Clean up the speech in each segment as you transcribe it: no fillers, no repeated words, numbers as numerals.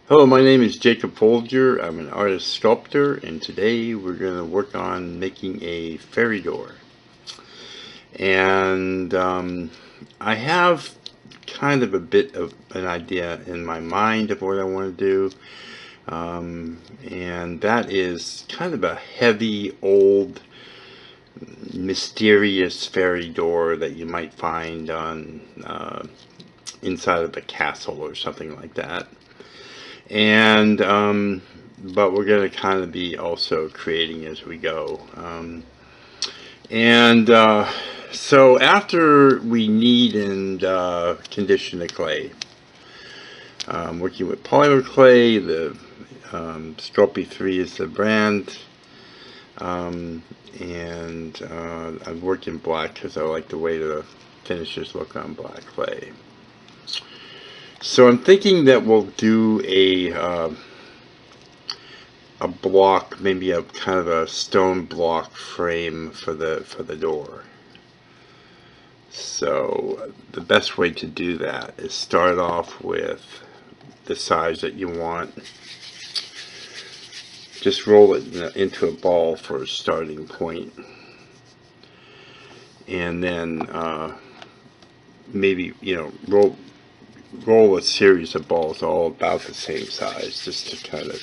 Hello, my name is Jacob Folger. I'm an artist sculptor, and today we're going to work on making a fairy door. And I have kind of a bit of an idea in my mind of what I want to do, and that is kind of a heavy, old, mysterious fairy door that you might find on inside of a castle or something like that. And but we're going to kind of be also creating as we go. And so after we knead and condition the clay, working with Polymer clay, the Sculpey 3 is the brand, and I work in black because I like the way the finishes look on black clay. So I'm thinking that we'll do a block, maybe a kind of a stone block frame for the door. So the best way to do that is start off with the size that you want. Just roll it into a ball for a starting point, and then maybe roll a series of balls all about the same size, just to kind of,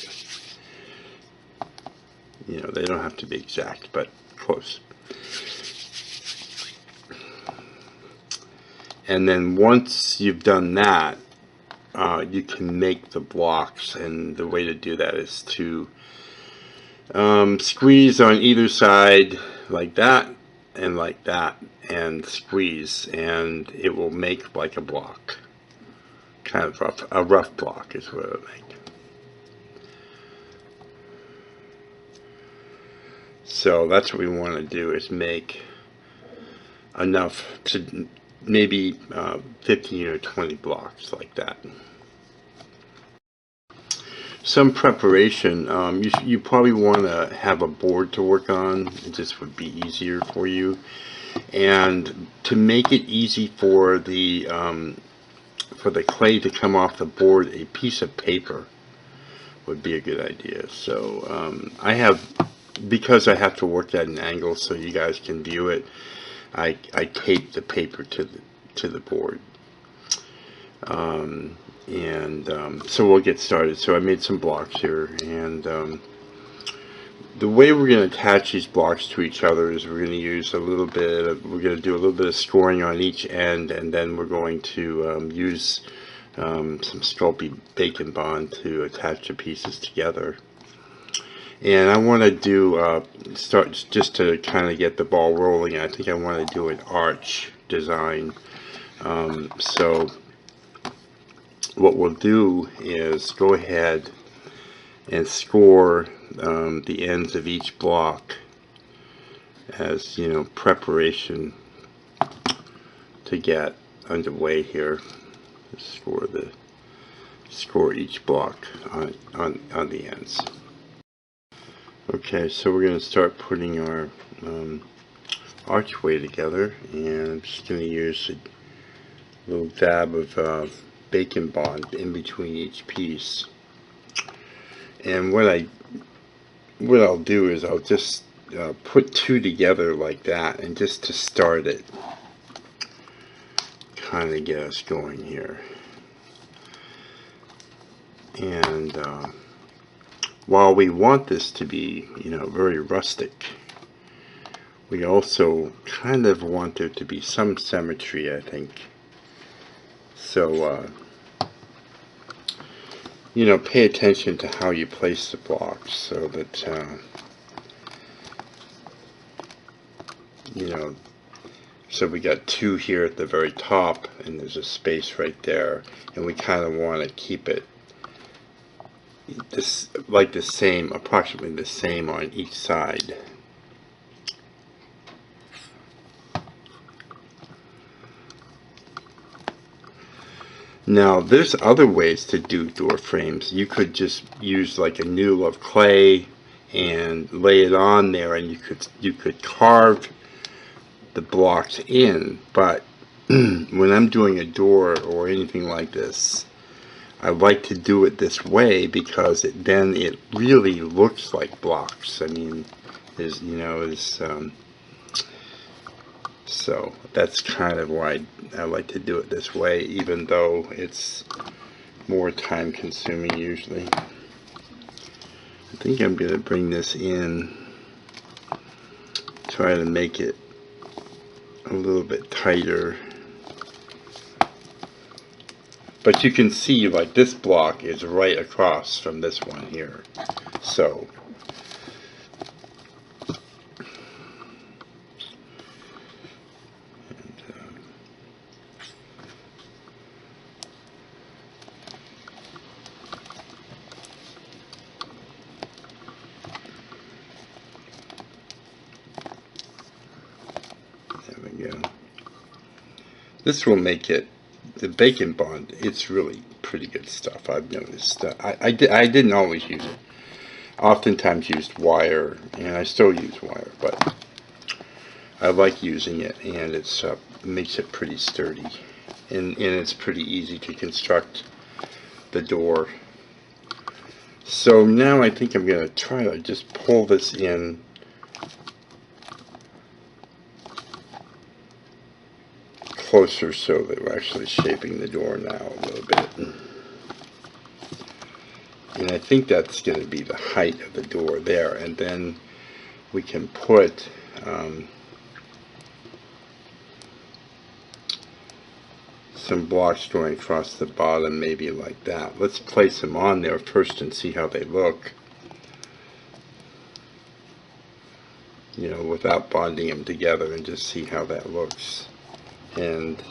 they don't have to be exact, but close. And then once you've done that, you can make the blocks, and the way to do that is to squeeze on either side like that, and squeeze, and it will make like a block. Kind of rough, a rough block is what it'll make. So that's what we want to do, is make enough to maybe 15 or 20 blocks like that. Some preparation. You probably want to have a board to work on. It just would be easier for you. And to make it easy for the clay to come off the board, a piece of paper would be a good idea. So I have, because I have to work at an angle so you guys can view it, I tape the paper to the board. So we'll get started. So I made some blocks here, and the way we're going to attach these blocks to each other is we're going to use we're going to do a little bit of scoring on each end, and then we're going to use some Sculpey bacon bond to attach the pieces together. And I want to do start just to kind of get the ball rolling. I think I want to do an arch design. So what we'll do is go ahead and score the ends of each block as preparation to get underway here. Score each block on the ends. Okay, so we're going to start putting our archway together, and I'm just going to use a little dab of bacon bond in between each piece. And what I'll do is I'll just put two together like that, and just to start it, kind of get us going here. And while we want this to be, very rustic, we also kind of want there to be some symmetry, I think. So, pay attention to how you place the blocks, so that, so we got two here at the very top, and there's a space right there, and we kind of want to keep it like the same, approximately the same on each side. Now there's other ways to do door frames. You could just use like a noodle of clay and lay it on there, and you could carve the blocks in. But when I'm doing a door or anything like this, I like to do it this way because then it really looks like blocks. I mean, so that's kind of why I like to do it this way, even though it's more time consuming usually. I think I'm going to bring this in, try to make it a little bit tighter. But you can see, like, this block is right across from this one here. So, there we go. This will make it, the bacon bond, it's really pretty good stuff, I've noticed. I didn't always use it. Oftentimes used wire, and I still use wire, but I like using it, and it's makes it pretty sturdy, and it's pretty easy to construct the door. So now I think I'm going to try to just pull this in closer so that we're actually shaping the door now a little bit. And I think that's going to be the height of the door there, and then we can put some blocks going across the bottom, maybe like that. Let's place them on there first and see how they look, you know, without bonding them together, and just see how that looks. And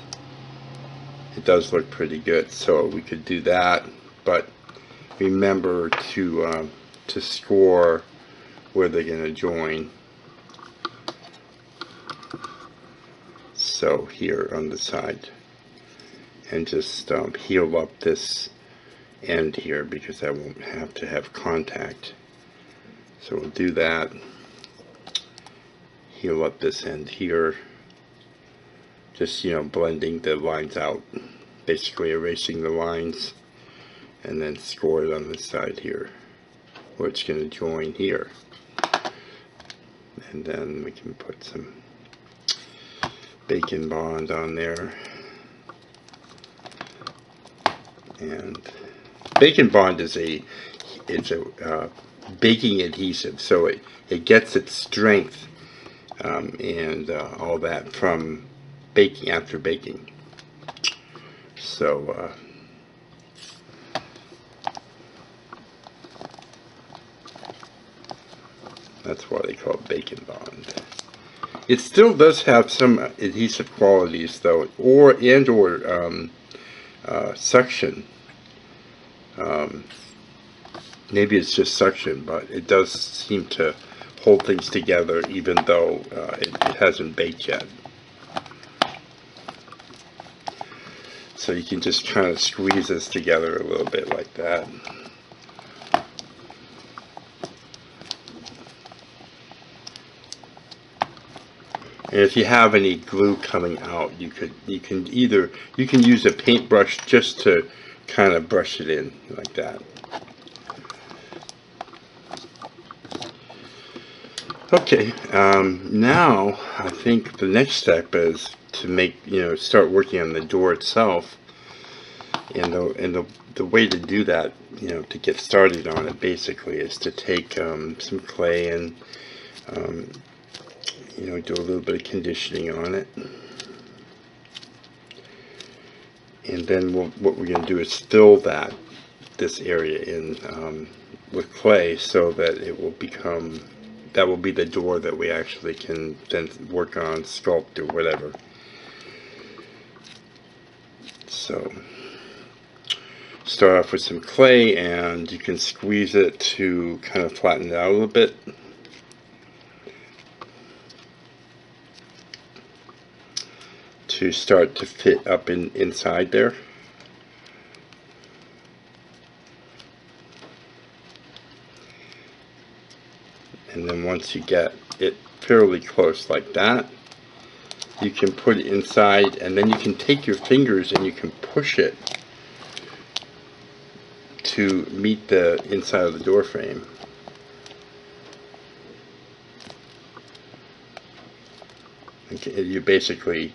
it does look pretty good, so we could do that, but remember to score where they're going to join. So here on the side, and just heal up this end here, because I won't have to have contact. So we'll do that. Heal up this end here, just, you know, blending the lines out, basically erasing the lines, and then score it on this side here where it's going to join here. And then we can put some bacon bond on there. And bacon bond is a baking adhesive, so it gets its strength and all that from baking, after baking. So that's why they call it bacon bond. It still does have some adhesive qualities though, or suction. Maybe it's just suction, but it does seem to hold things together even though it hasn't baked yet. So you can just kind of squeeze this together a little bit like that. And if you have any glue coming out, you can use a paintbrush just to kind of brush it in like that. Okay, now I think the next step is to make, start working on the door itself. And the way to do that, to get started on it basically, is to take some clay and do a little bit of conditioning on it. And then what we're going to do is fill this area in with clay, so that it will become, that will be the door that we actually can then work on, sculpt, or whatever. So start off with some clay, and you can squeeze it to kind of flatten it out a little bit. To start to fit up inside there. And then once you get it fairly close like that, you can put it inside, and then you can take your fingers and you can push it to meet the inside of the door frame. Okay, you're basically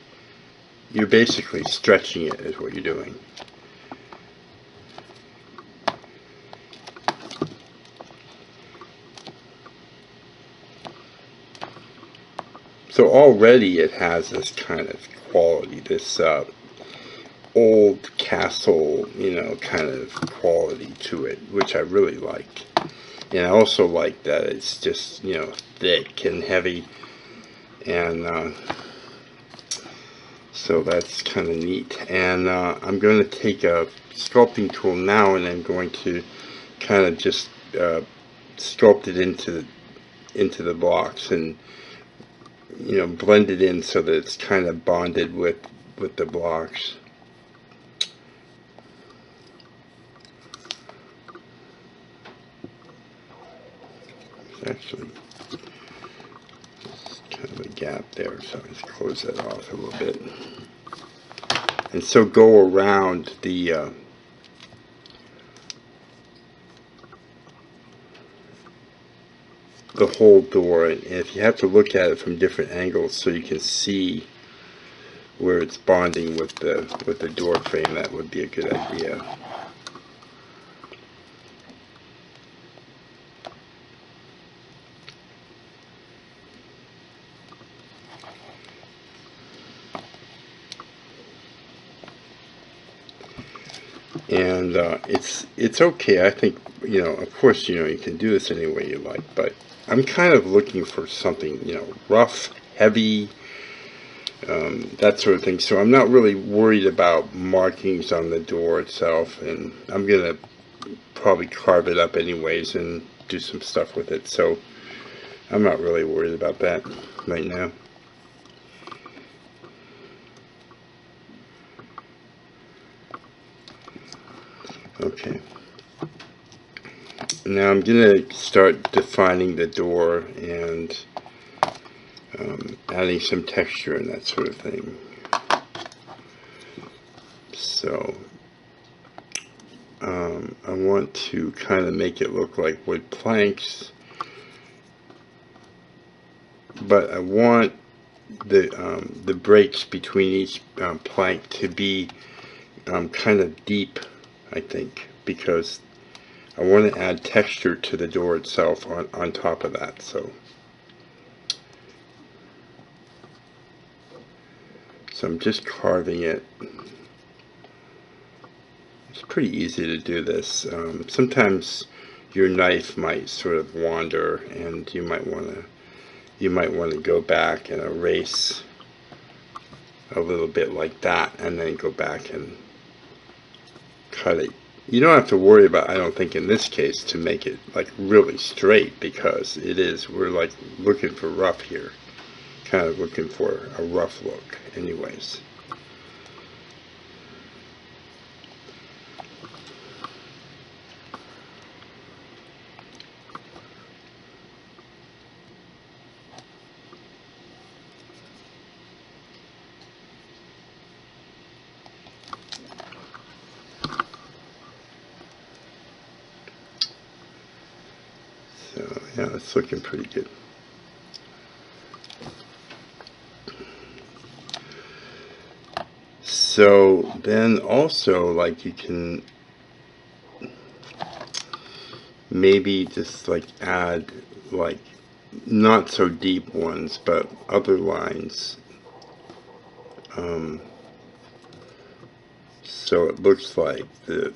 stretching it is what you're doing. So already it has this kind of quality, this old castle, kind of quality to it, which I really like. And I also like that it's just, thick and heavy, and so that's kind of neat. And I'm going to take a sculpting tool now, and I'm going to kind of just sculpt it into the blocks, and blend it in so that it's kind of bonded with the blocks. Actually, there's kind of a gap there, so let's close that off a little bit. And so go around the whole door, and if you have to look at it from different angles so you can see where it's bonding with the door frame, that would be a good idea. And it's okay. I think, of course, you can do this any way you like, but I'm kind of looking for something, rough, heavy, that sort of thing. So I'm not really worried about markings on the door itself, and I'm gonna probably carve it up anyways and do some stuff with it. So I'm not really worried about that right now. Okay. Now I'm going to start defining the door and adding some texture and that sort of thing. So I want to kind of make it look like wood planks, but I want the breaks between each plank to be kind of deep, I think, because I want to add texture to the door itself on top of that. So I'm just carving it. It's pretty easy to do this. Sometimes your knife might sort of wander, and you might want to go back and erase a little bit like that, and then go back and cut it. You don't have to worry about, I don't think in this case, to make it like really straight, because we're like looking for rough here, kind of looking for a rough look anyways. So yeah, it's looking pretty good. So then also, like, you can maybe just like add like not so deep ones, but other lines, so it looks like the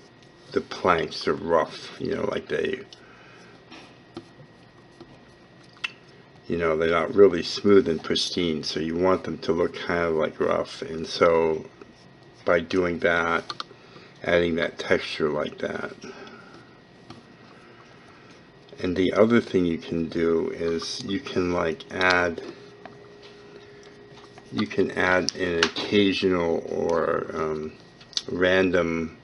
planks are rough, like they're not really smooth and pristine, so you want them to look kind of like rough. And so by doing that, adding that texture like that. And the other thing you can do is you can add an occasional or random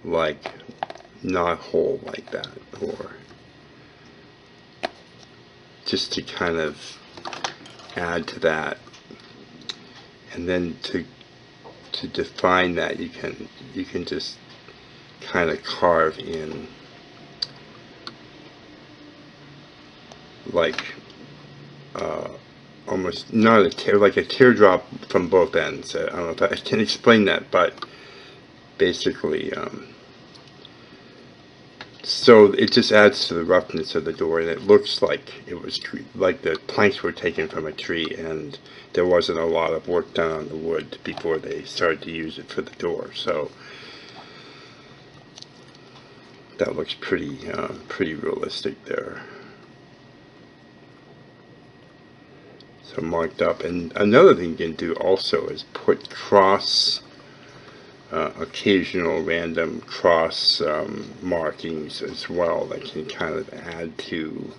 like knot hole like that, or just to kind of add to that. And then to define that, you can just kind of carve in like almost not a tear, like a teardrop from both ends. I don't know if I can explain that, but basically, so it just adds to the roughness of the door, and it looks like it was like the planks were taken from a tree, and there wasn't a lot of work done on the wood before they started to use it for the door. So that looks pretty realistic there. So marked up. And another thing you can do also is put occasional random cross markings as well that can kind of add to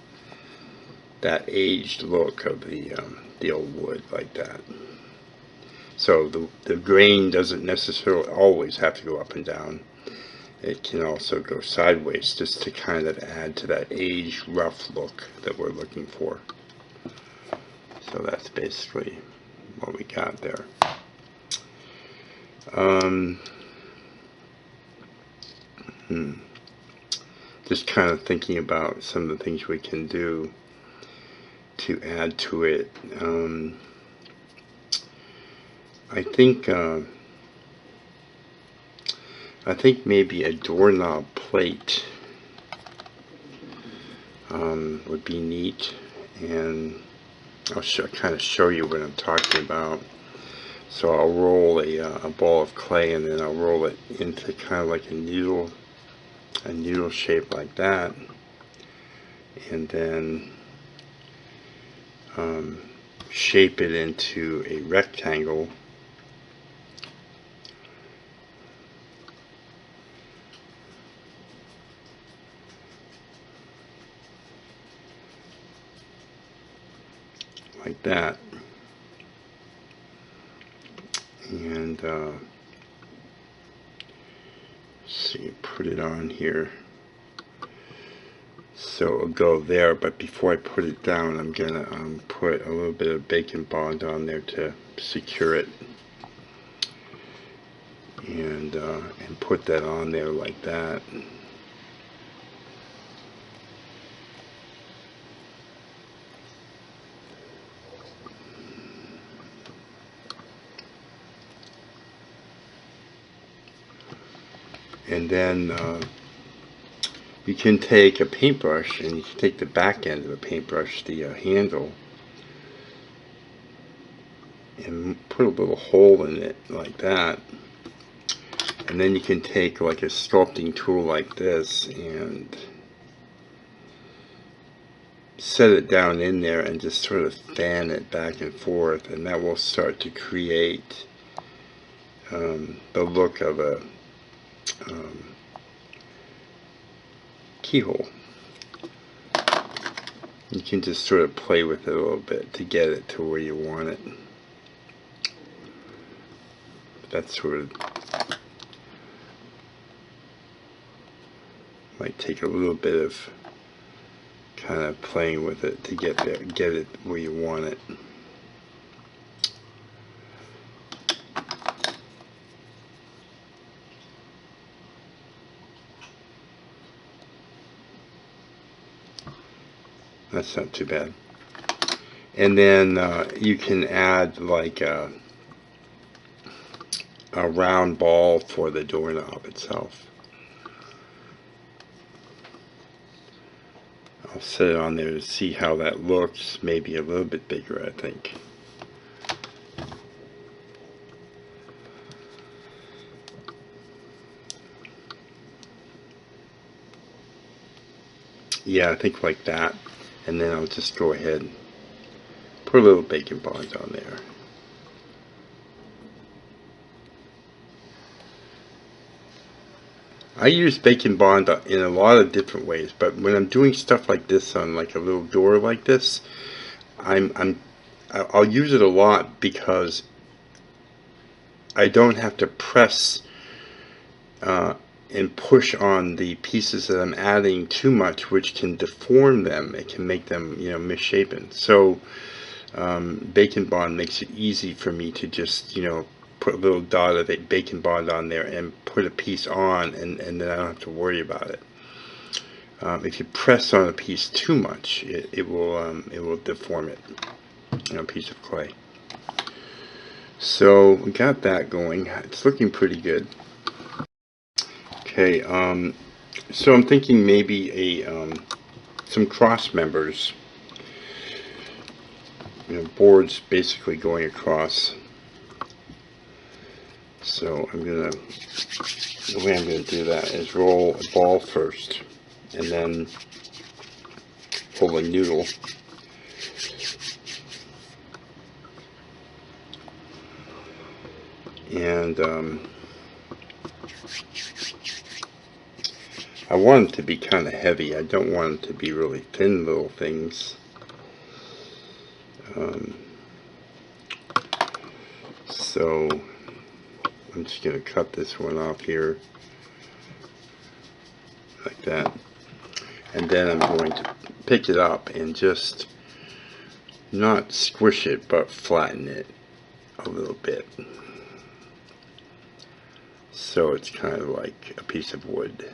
that aged look of the old wood like that. So the grain doesn't necessarily always have to go up and down. It can also go sideways just to kind of add to that aged rough look that we're looking for. So that's basically what we got there. Just kind of thinking about some of the things we can do to add to it. I think maybe a doorknob plate would be neat, and I'll kind of show you what I'm talking about. So I'll roll a ball of clay, and then I'll roll it into kind of like a needle shape like that, and then shape it into a rectangle. Like that. And see, put it on here. So it'll go there, but before I put it down, I'm gonna put a little bit of bacon bond on there to secure it, and put that on there like that. And then you can take a paintbrush, and you can take the back end of a paintbrush, the handle, and put a little hole in it like that. And then you can take like a sculpting tool like this and set it down in there and just sort of fan it back and forth, and that will start to create the look of a keyhole. You can just sort of play with it a little bit to get it to where you want it. That's sort of might take a little bit of kind of playing with it to get there, get it where you want it. That's not too bad. And then you can add like a round ball for the doorknob itself. I'll set it on there to see how that looks. Maybe a little bit bigger, I think. Yeah, I think like that. And then I'll just go ahead and put a little bacon bond on there. I use bacon bond in a lot of different ways, but when I'm doing stuff like this on like a little door like this, I'll use it a lot because I don't have to press and push on the pieces that I'm adding too much, which can deform them. It can make them, misshapen. So bacon bond makes it easy for me to just, put a little dot of a bacon bond on there and put a piece on, and then I don't have to worry about it. If you press on a piece too much, it will deform it, a piece of clay. So we got that going. It's looking pretty good. Okay, so I'm thinking maybe some cross members, boards basically going across. So the way I'm gonna do that is roll a ball first, and then pull a noodle. And I want them to be kind of heavy. I don't want them to be really thin little things. So I'm just going to cut this one off here like that, and then I'm going to pick it up and just not squish it but flatten it a little bit, so it's kind of like a piece of wood.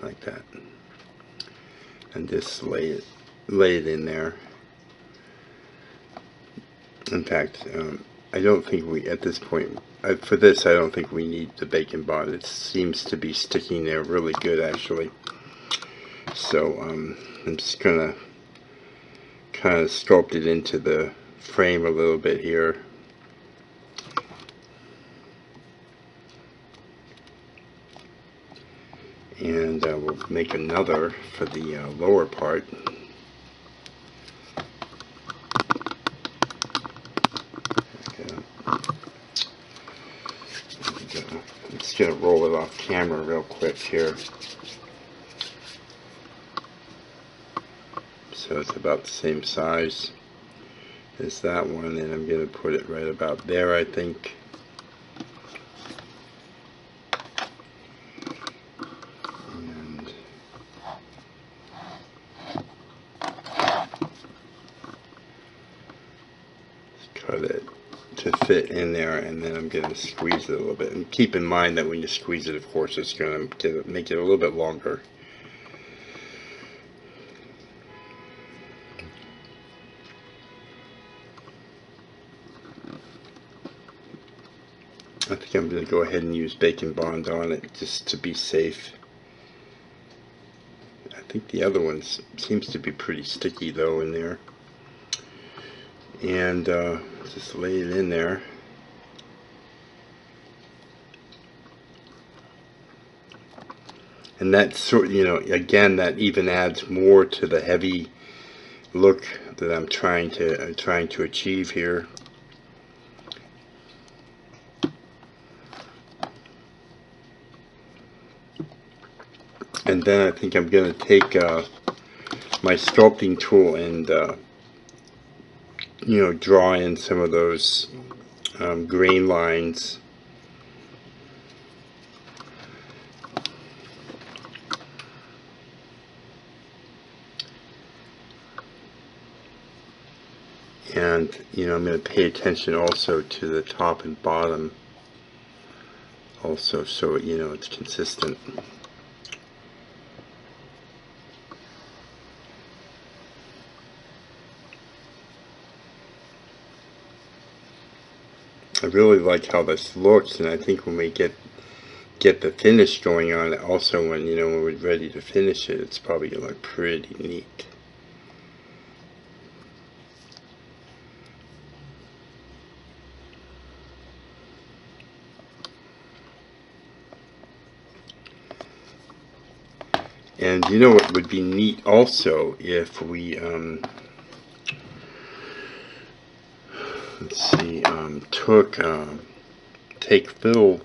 Like that, and just lay it in there. In fact, I don't think we, at this point, for this, I don't think we need the bacon bond. It seems to be sticking there really good, actually. So I'm just gonna kind of sculpt it into the frame a little bit here. And we'll make another for the lower part. I'm just going to roll it off camera real quick here. So it's about the same size as that one, and I'm going to put it right about there, I think. Cut it to fit in there, and then I'm going to squeeze it a little bit. And keep in mind that when you squeeze it, of course, it's going to make it a little bit longer. I think I'm going to go ahead and use bacon bond on it just to be safe. I think the other one seems to be pretty sticky though in there. And just lay it in there. And that sort, again, that even adds more to the heavy look that I'm trying to achieve here. And then I think I'm going to take my sculpting tool and draw in some of those grain lines. And I'm going to pay attention also to the top and bottom also, so it's consistent. I really like how this looks, and I think when we get the finish going on it, also when we're ready to finish it, it's probably going to look pretty neat. And what would be neat also if we let's see, take little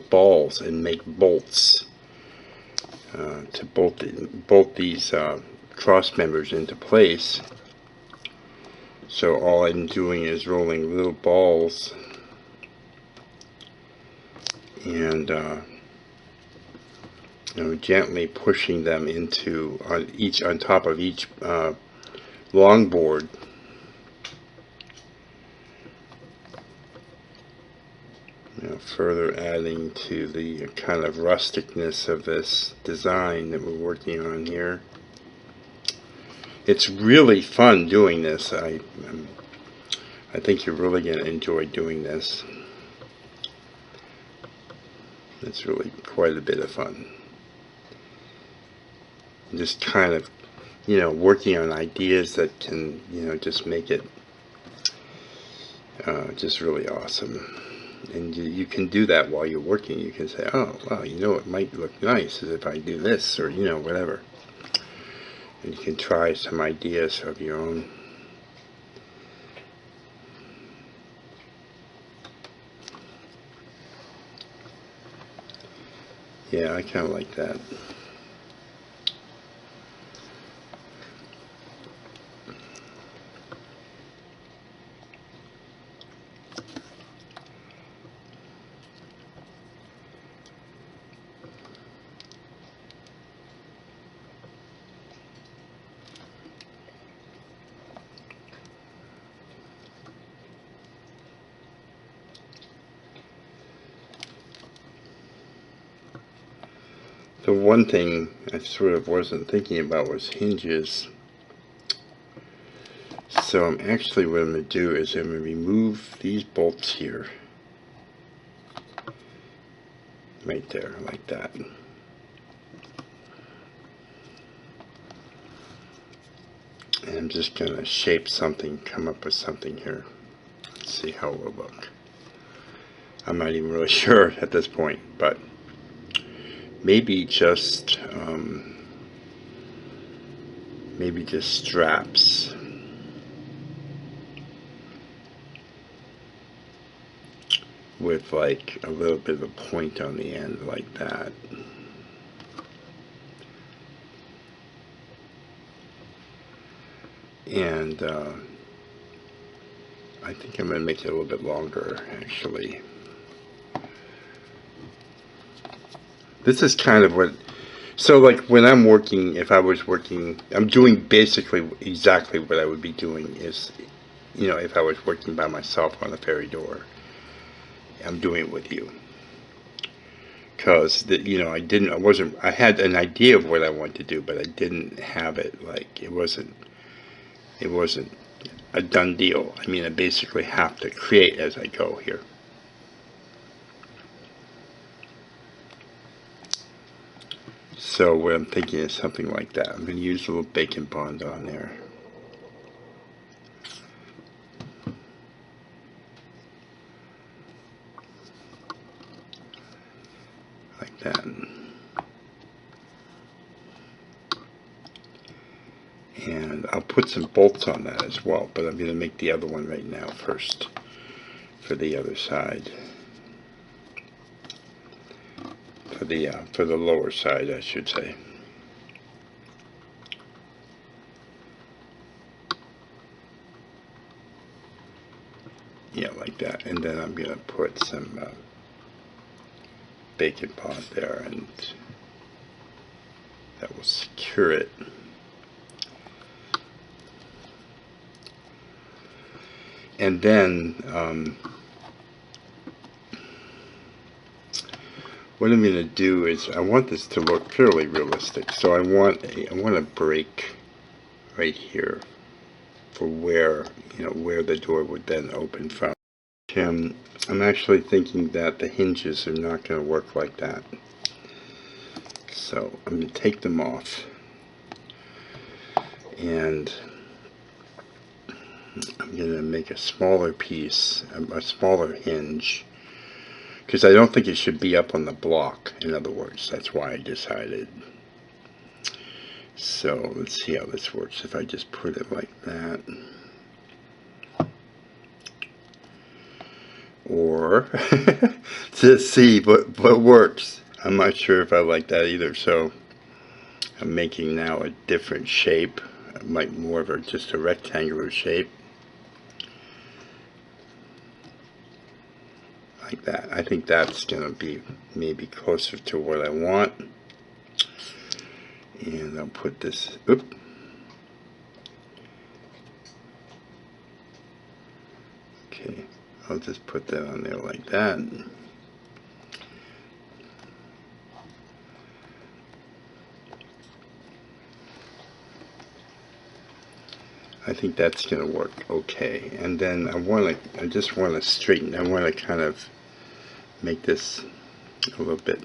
balls and make bolts to bolt these cross members into place. So all I'm doing is rolling little balls and gently pushing them into on top of each longboard. Further adding to the kind of rusticness of this design that we're working on here. It's really fun doing this. I think you're really going to enjoy doing this. It's really quite a bit of fun. Just kind of, working on ideas that can, just make it just really awesome. And you can do that while you're working. You can say, oh, well, it might look nice if I do this, or, whatever. And you can try some ideas of your own. Yeah, I kind of like that. The one thing I sort of wasn't thinking about was hinges. So what I'm going to do is I'm going to remove these bolts here. Right there, like that. And I'm just going to shape something, come up with something here. Let's see how it will look. I'm not even really sure at this point, but maybe just straps. With like a little bit of a point on the end like that. And I think I'm going to make it a little bit longer, actually. This is kind of what, so like when I'm working, if I was working, I'm doing basically exactly what I would be doing is, if I was working by myself on a ferry door. I'm doing it with you. Because, I had an idea of what I wanted to do, but I didn't have it, like, it wasn't a done deal. I mean, I basically have to create as I go here. So what I'm thinking is something like that. I'm going to use a little bacon bond on there. Like that. And I'll put some bolts on that as well, but I'm going to make the other one right now first for the other side. For the lower side, I should say. Yeah, like that. And then I'm going to put some bacon bond there, and that will secure it. And then what I'm going to do is I want this to look fairly realistic. So I want a break right here for where the door would then open from. I'm actually thinking that the hinges are not going to work like that. So I'm going to take them off, and I'm going to make a smaller piece, a smaller hinge, because I don't think it should be up on the block. In other words, that's why I decided. So let's see how this works if I just put it like that. Or to see what works. I'm not sure if I like that either. So I'm making now a different shape, like more of just a rectangular shape. Like that. I think that's going to be maybe closer to what I want. And I'll put this, oop. Okay, I'll just put that on there like that. I think that's going to work okay. And then I just want to straighten, I want to kind of make this a little bit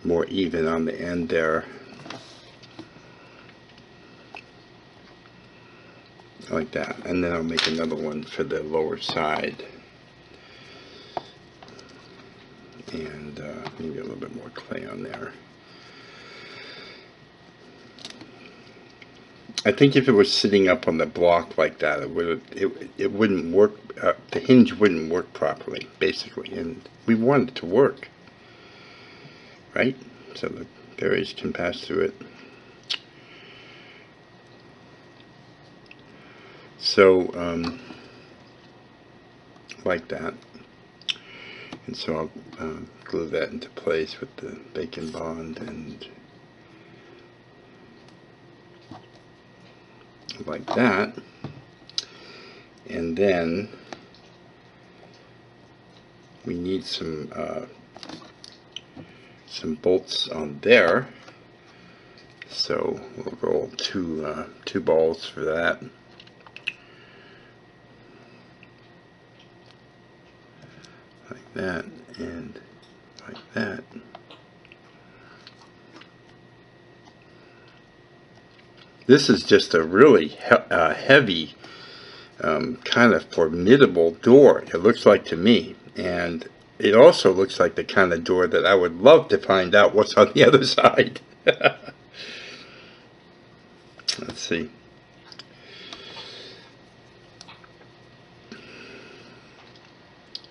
more even on the end there. Like that. And then I'll make another one for the lower side. And maybe a little bit more clay on there. I think if it was sitting up on the block like that, it wouldn't work. The hinge wouldn't work properly, basically, and we want it to work, right? So the berries can pass through it. So like that, and so I'll glue that into place with the bacon bond and. Like that, and then we need some bolts on there, so we'll roll two balls for that. Like that and like that. This is just a really heavy, kind of formidable door, it looks like to me. And it also looks like the kind of door that I would love to find out what's on the other side. Let's see.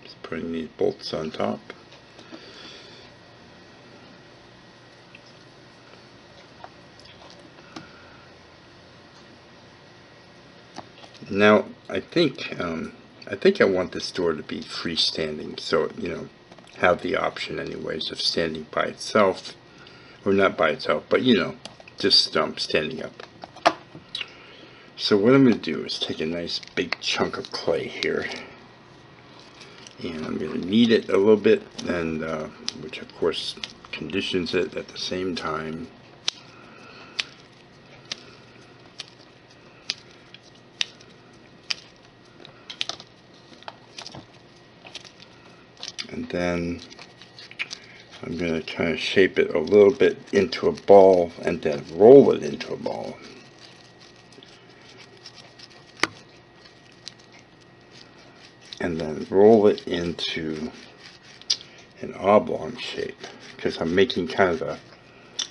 Just putting these bolts on top. Now, I think I want this door to be freestanding, so, you know, have the option anyways of standing by itself, or not by itself, but, you know, just standing up. So what I'm going to do is take a nice big chunk of clay here, and I'm going to knead it a little bit, and which of course conditions it at the same time. And then I'm going to kind of shape it a little bit into a ball and then roll it into a ball. And then roll it into an oblong shape, because I'm making kind of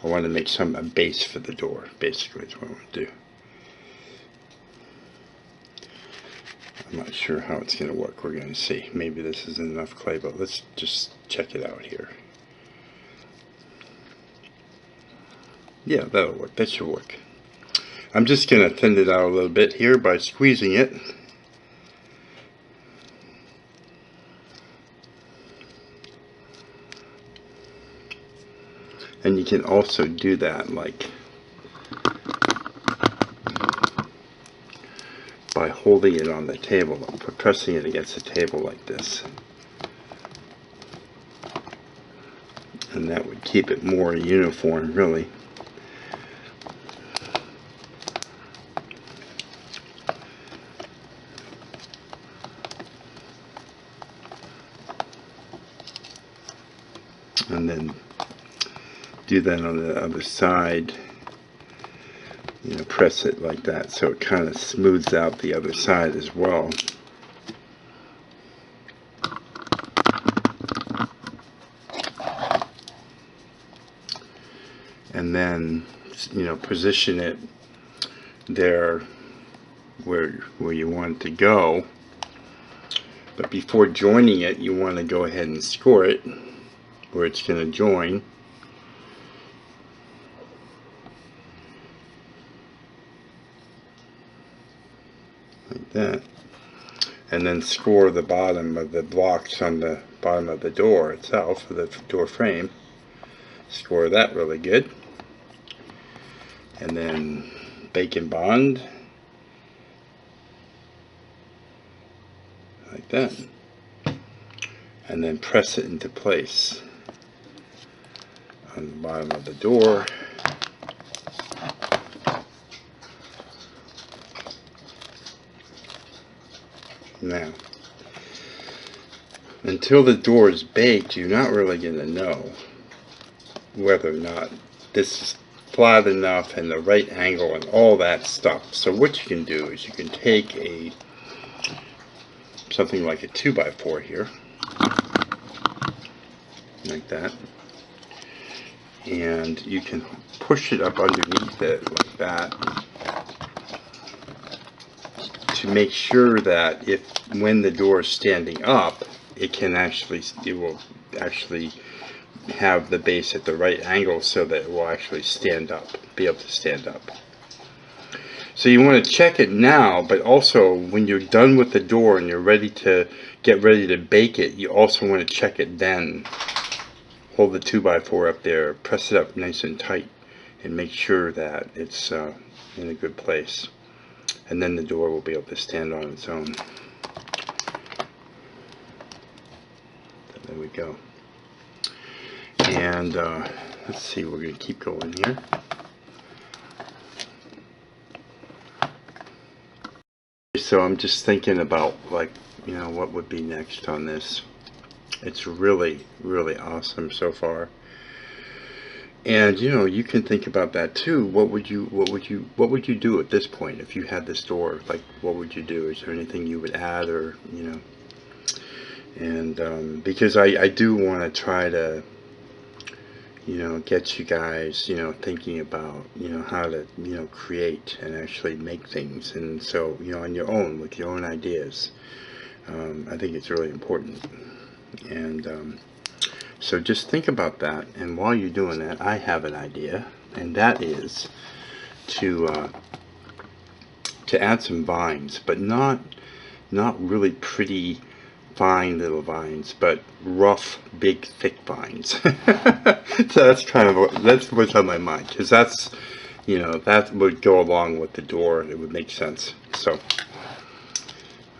I want to make a base for the door, basically is what I want to do. I'm not sure how it's going to work. We're going to see. Maybe this isn't enough clay, but let's just check it out here. Yeah, that'll work. That should work. I'm just going to thin it out a little bit here by squeezing it. And you can also do that like by holding it on the table, pressing it against the table like this. And that would keep it more uniform, really. And then do that on the other side. You know, press it like that so it kind of smooths out the other side as well. And then, you know, position it there where you want it to go. But before joining it, you want to go ahead and score it where it's going to join. Like that. And then score the bottom of the blocks on the bottom of the door itself, the door frame. Score that really good. and then bake and bond like that, and then press it into place on the bottom of the door. Now, until the door is baked, you're not really going to know whether or not this is flat enough and the right angle and all that stuff. So what you can do is you can take something like a 2x4 here, like that, and you can push it up underneath it like that to make sure that when the door is standing up, it will actually have the base at the right angle so that it will actually be able to stand up. So you want to check it now, but also when you're done with the door and you're get ready to bake it, you also want to check it then. Hold the 2x4 up there, press it up nice and tight, and make sure that it's in a good place. And then the door will be able to stand on its own. There we go. And let's see, we're going to keep going here. So I'm just thinking about, like, what would be next on this. It's really, really awesome so far. And you can think about that too. What would you do at this point if you had this door? Like, what would you do? Is there anything you would add, or And because I do want to try to get you guys thinking about how to create and actually make things, and so on your own, with your own ideas. I think it's really important. And so just think about that, and while you're doing that, I have an idea, and that is to add some vines, but not really pretty fine little vines, but rough, big, thick vines. So that's what's on my mind, because that's that would go along with the door. It would make sense. So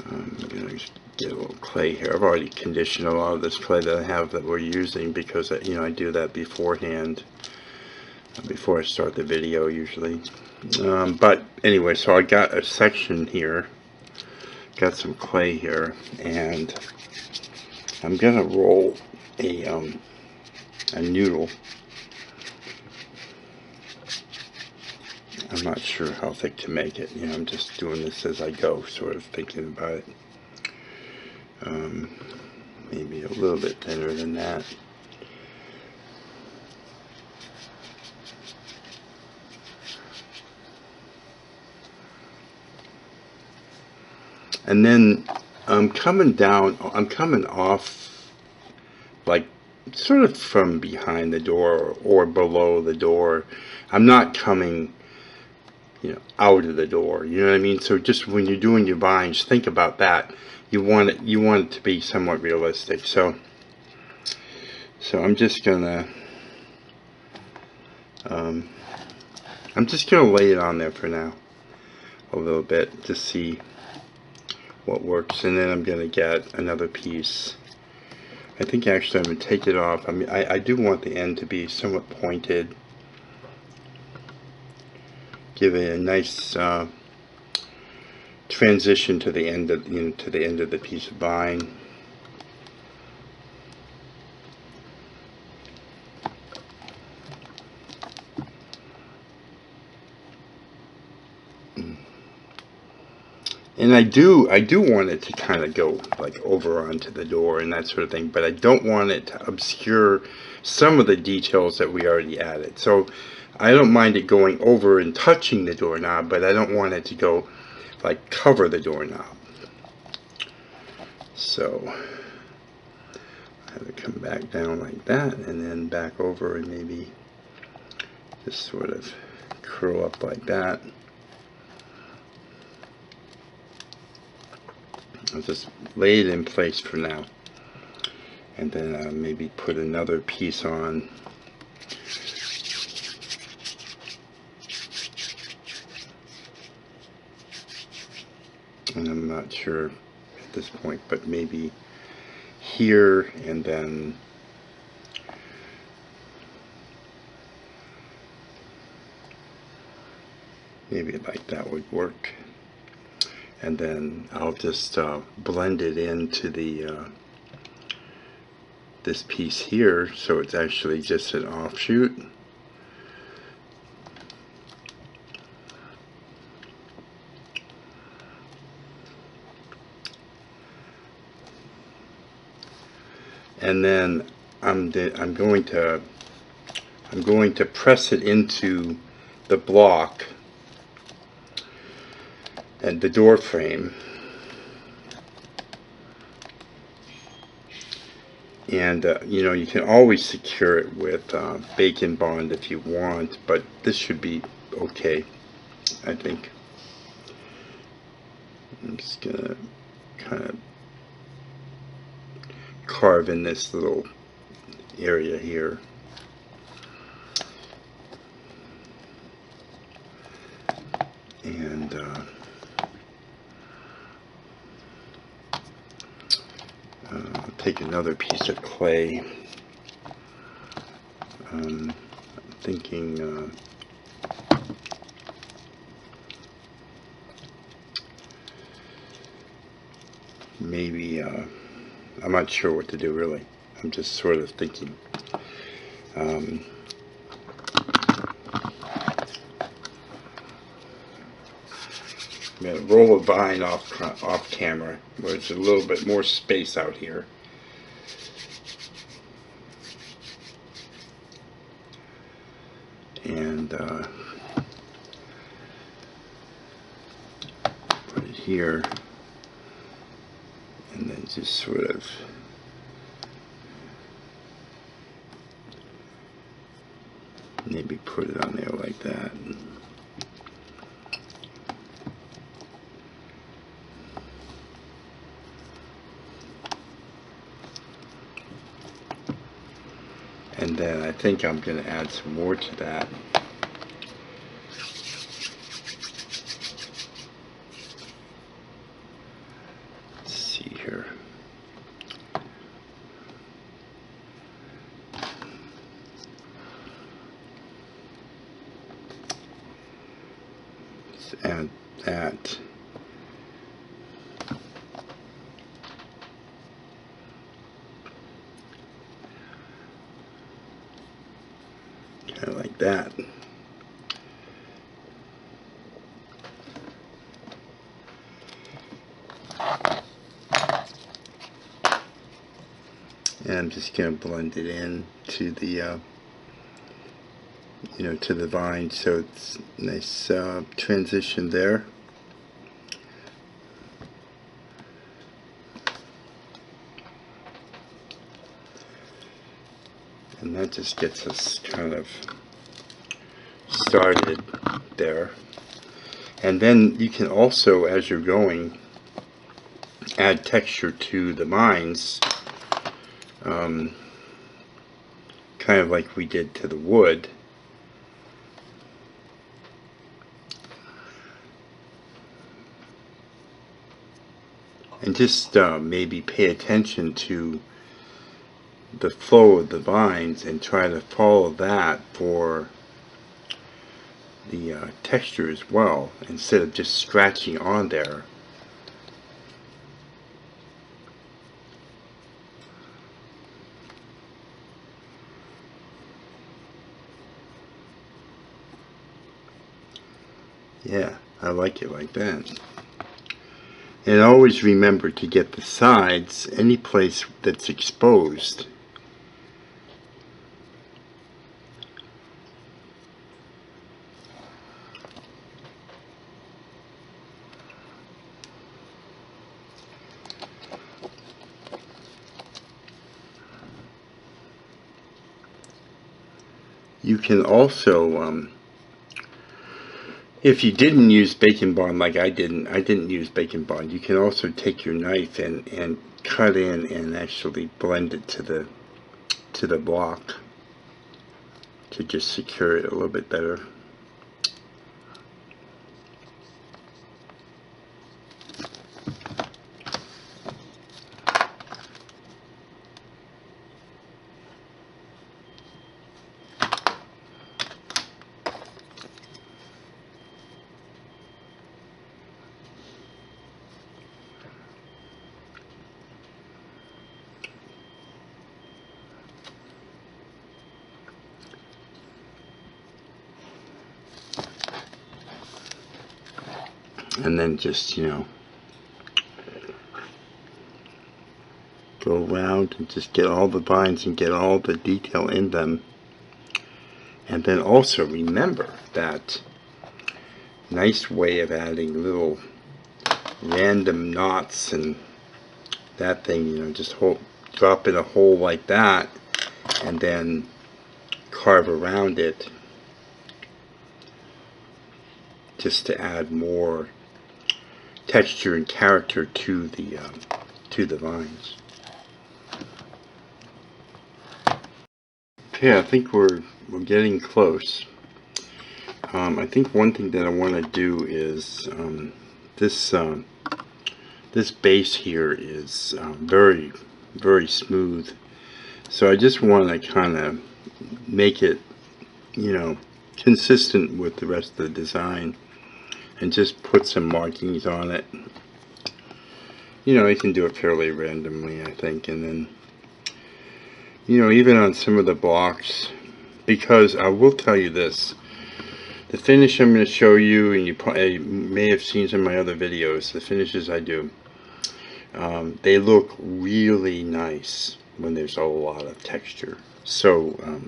I'm gonna get a little clay here. I've already conditioned a lot of this clay that I have that we're using, because I do that beforehand, before I start the video usually. But anyway, so I got a section here, got some clay here, and I'm gonna roll a noodle. I'm not sure how thick to make it. I'm just doing this as I go, sort of thinking about it. Maybe a little bit thinner than that. And then I'm coming off, like, sort of from behind the door or below the door. I'm not coming out of the door, you know what I mean? So just when you're doing your vines, think about that. You want it to be somewhat realistic. So I'm just gonna lay it on there for now, a little bit, to see what works, and then I'm gonna get another piece. I think actually I'm gonna take it off. I mean, I do want the end to be somewhat pointed, give it a nice transition to the end of the piece of vine. And I do want it to kind of go like over onto the door and that sort of thing, but I don't want it to obscure some of the details that we already added. So I don't mind it going over and touching the doorknob, but I don't want it to go like cover the doorknob. So I have it come back down like that, and then back over, and maybe just sort of curl up like that. I'll just lay it in place for now, and then maybe put another piece on. and I'm not sure at this point, but maybe here, and then maybe like that would work. And then I'll just blend it into the this piece here, so it's actually just an offshoot. And then I'm going to press it into the block and the door frame, and you know, you can always secure it with bacon bond if you want, but this should be okay, I think. I'm just gonna kind of carve in this little area here. And I'll take another piece of clay. I'm thinking maybe I'm not sure what to do really. I'm just sort of thinking. I'm going to roll a vine off camera, where there's a little bit more space out here. And put it here, and then just sort of maybe put it on there like that. And then I think I'm going to add some more to that. Let's see here. Let's add that. Kind of like that. And I'm just going to blend it in to the, you know, to the vine, so it's a nice transition there. And that just gets us kind of started there. And then you can also, as you're going, add texture to the vines, kind of like we did to the wood. And just maybe pay attention to the flow of the vines and try to follow that for the texture as well, instead of just scratching on there. Yeah, I like it like that. And always remember to get the sides, any place that's exposed. You can also, if you didn't use bacon bond like I didn't use bacon bond, you can also take your knife and cut in and actually blend it to the block to just secure it a little bit better. and then just, you know, go around and just get all the vines and get all the detail in them. And then also remember that nice way of adding little random knots and that thing, you know, just drop in a hole like that and then carve around it just to add more texture and character to the vines. Okay, I think we're getting close. I think one thing that I want to do is this base here is very, very smooth. So I just want to kind of make it, you know, consistent with the rest of the design and just put some markings on it. You know, you can do it fairly randomly, I think, and then, you know, even on some of the blocks, because I will tell you this, the finish I'm going to show you, and you probably may have seen some of my other videos, the finishes I do, they look really nice when there's a lot of texture. So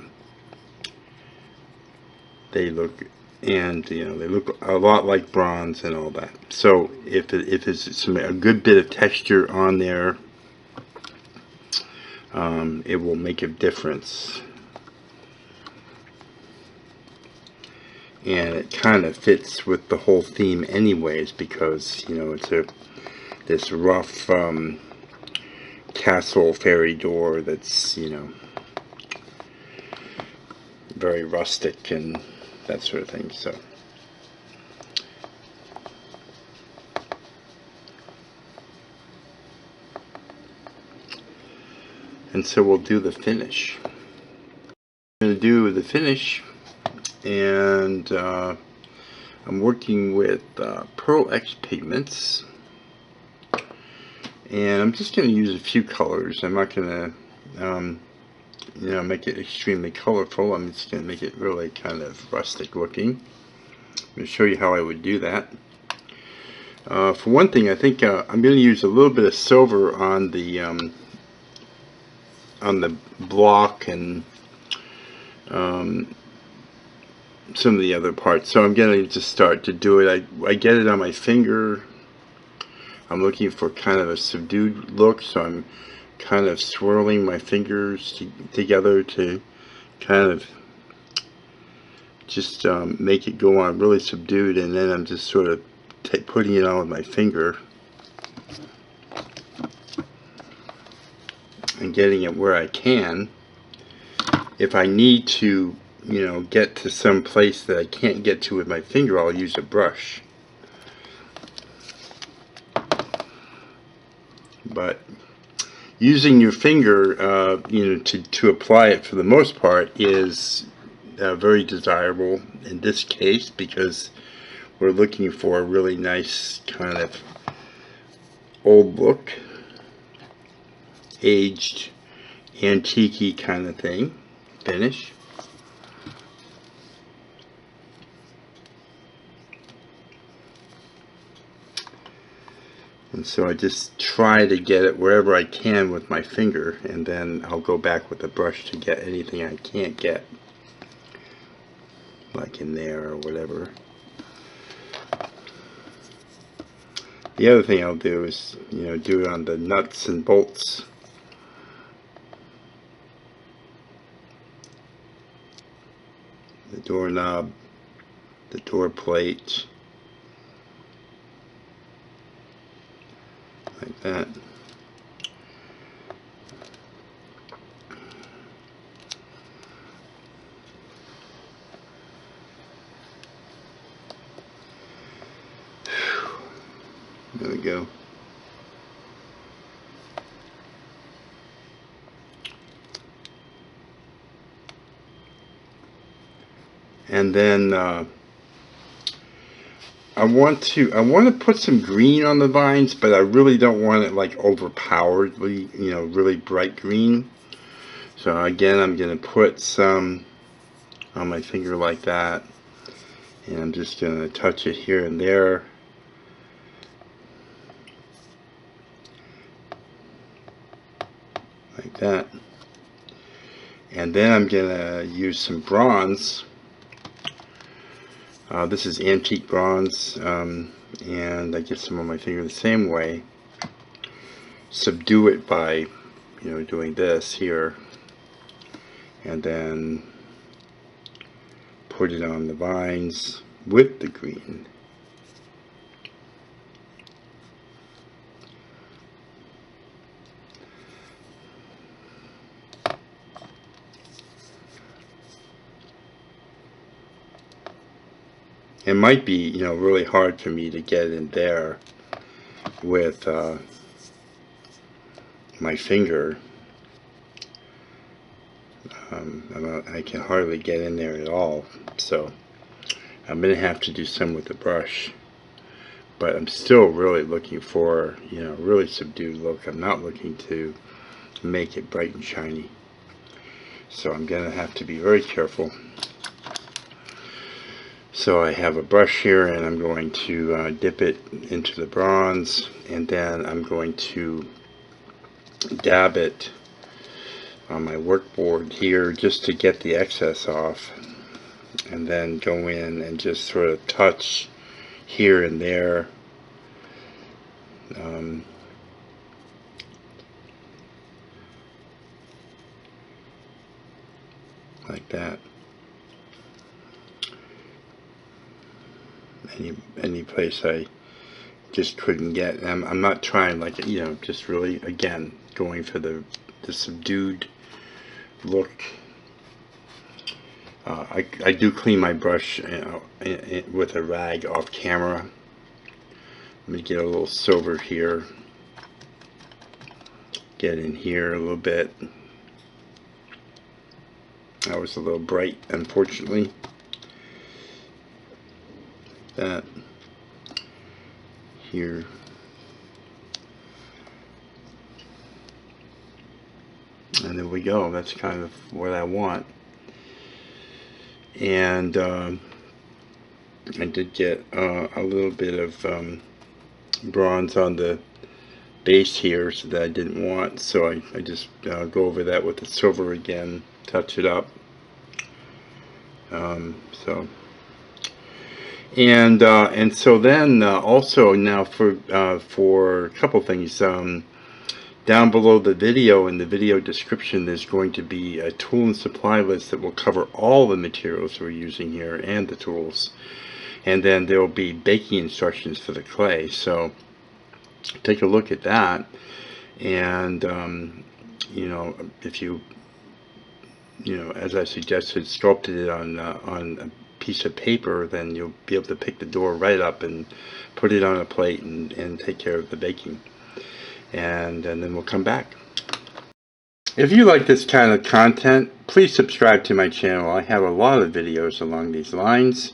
they look, and you know, they look a lot like bronze and all that. So if it's a good bit of texture on there, it will make a difference. And it kind of fits with the whole theme anyways, because, you know, it's this rough castle fairy door that's, you know, very rustic and that sort of thing. So and so we'll do the finish. I'm going to do the finish, and I'm working with Pearl X pigments, and I'm just going to use a few colors. I'm not going to you know, make it extremely colorful. I'm just going to make it really kind of rustic looking. I'm going to show you how I would do that. For one thing, I think I'm going to use a little bit of silver on the block and some of the other parts. So I'm going to just start to do it. I get it on my finger. I'm looking for kind of a subdued look, so I'm kind of swirling my fingers together to kind of just make it go on really subdued, and then I'm just sort of putting it on with my finger and getting it where I can. If I need to, you know, get to some place that I can't get to with my finger, I'll use a brush. But using your finger, you know, to apply it for the most part is very desirable in this case, because we're looking for a really nice kind of old look, aged, antique-y kind of thing, finish. And so I just try to get it wherever I can with my finger, and then I'll go back with the brush to get anything I can't get, like in there or whatever. The other thing I'll do is, you know, do it on the nuts and bolts. The doorknob, the door plate, like that. There we go. And then I want to put some green on the vines, but I really don't want it like overpoweredly, you know, really bright green. So again, I'm going to put some on my finger like that, and I'm just going to touch it here and there like that. And then I'm gonna use some bronze. This is antique bronze, and I get some on my finger the same way. Subdue it by, doing this here, and then put it on the vines with the green. It might be, really hard for me to get in there with my finger. I can hardly get in there at all, so I'm going to have to do some with the brush. But I'm still really looking for, really subdued look. I'm not looking to make it bright and shiny. So I'm going to have to be very careful. So I have a brush here, and I'm going to dip it into the bronze, and then I'm going to dab it on my workboard here just to get the excess off, and then go in and just sort of touch here and there. Like that. Any place I just couldn't get. I'm not trying, like, just really, again, going for the subdued look. I do clean my brush with a rag off camera. Let me get a little silver here. Get in here a little bit. That was a little bright, unfortunately. That here. And there we go. That's kind of what I want. And I did get a little bit of bronze on the base here so that I didn't want, so I just go over that with the silver again, touch it up. And so then also now for a couple things, down below the video, in the video description, there's going to be a tool and supply list that will cover all the materials we're using here and the tools, and then there will be baking instructions for the clay. So take a look at that, and if you as I suggested, sculpted it on a piece of paper, then you'll be able to pick the door right up and put it on a plate and take care of the baking. And then we'll come back. If you like this kind of content, please subscribe to my channel. I have a lot of videos along these lines.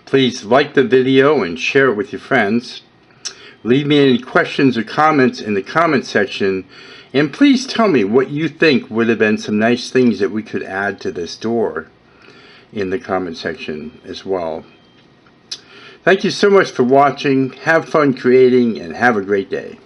Please like the video and share it with your friends. Leave me any questions or comments in the comment section, and please tell me what you think would have been some nice things that we could add to this door in the comment section as well. Thank you so much for watching. Have fun creating, and have a great day.